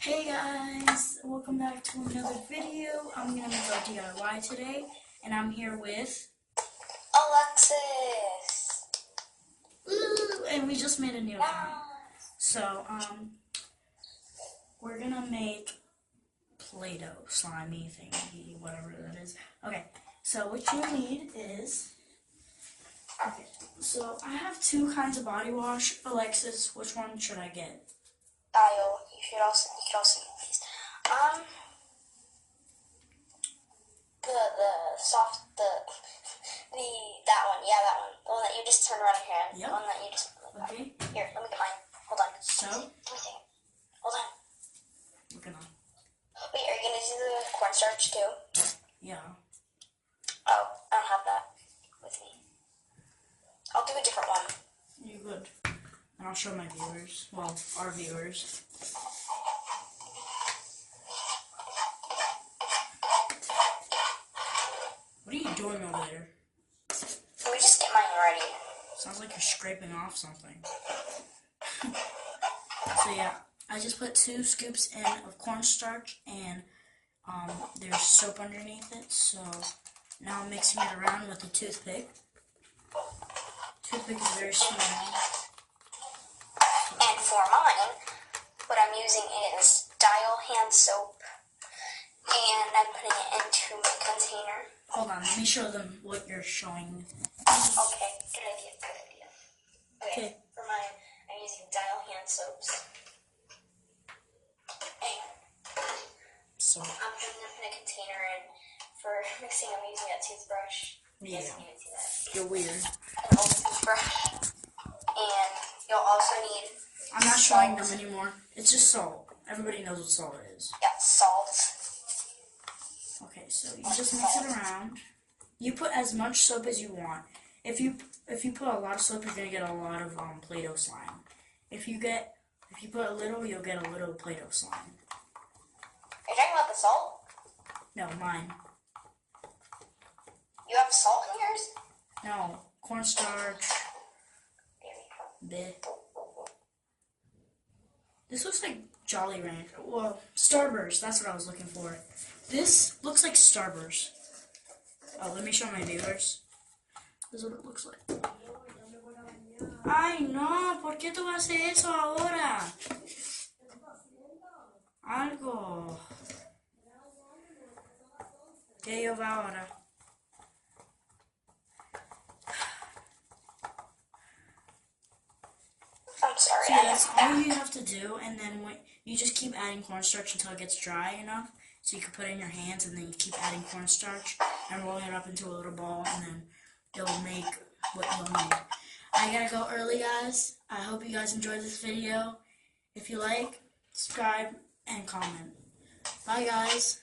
Hey guys, welcome back to another video. I'm gonna make our DIY today, and I'm here with Alexis. Ooh, and we just made a new account. So we're gonna make Play-Doh slimy thingy, whatever that is. Okay, so what you need is so I have two kinds of body wash. Alexis, which one should I get? Dial. You could also need these. The soft that one. Yeah, that one. The one that you just turn around your hand. Yep. The one that you just Okay. Here, let me get mine. Hold on. So Let me see. Hold on. we're gonna Wait, are you gonna do the cornstarch too? yeah. Oh, I don't have that with me. I'll do a different one. You good. And I'll show my viewers. Well, our viewers. What are you doing over there? Let me just get mine ready. Sounds like you're scraping off something. So yeah, I just put 2 scoops in of cornstarch and there's soap underneath it. So now I'm mixing it around with a toothpick. Toothpick is very small. And for mine, what I'm using is Dial hand soap, and I'm putting it into my container. Hold on, let me show them what you're showing. Okay, good idea, good idea. Okay. For mine, I'm using Dial hand soaps. And So I'm putting them in a container, and for mixing, I'm using a toothbrush. You guys can't even see that. you're weird. An old toothbrush. And you'll also need I'm not showing them anymore. It's just salt. Everybody knows what salt is. salt. Okay, so you just mix it around. You put as much soap as you want. If you put a lot of soap, you're gonna get a lot of Play-Doh slime. If you put a little, you'll get a little Play-Doh slime. Are you talking about the salt? No, mine. You have salt in yours? No, cornstarch. Bleh. This looks like Jolly Rancher. Well, Starburst. That's what I was looking for. This looks like Starburst. Oh, let me show my viewers. This is what it looks like. Ay, no, ¿por qué tú haces eso ahora? Algo. ¿Qué yo va ahora? I'm sorry. So that's all you have to do, and then you just keep adding cornstarch until it gets dry enough, so you can put it in your hands, and then you keep adding cornstarch and rolling it up into a little ball, and then it'll make what you'll need. I gotta go early, guys. I hope you guys enjoyed this video. If you like, subscribe and comment. Bye, guys.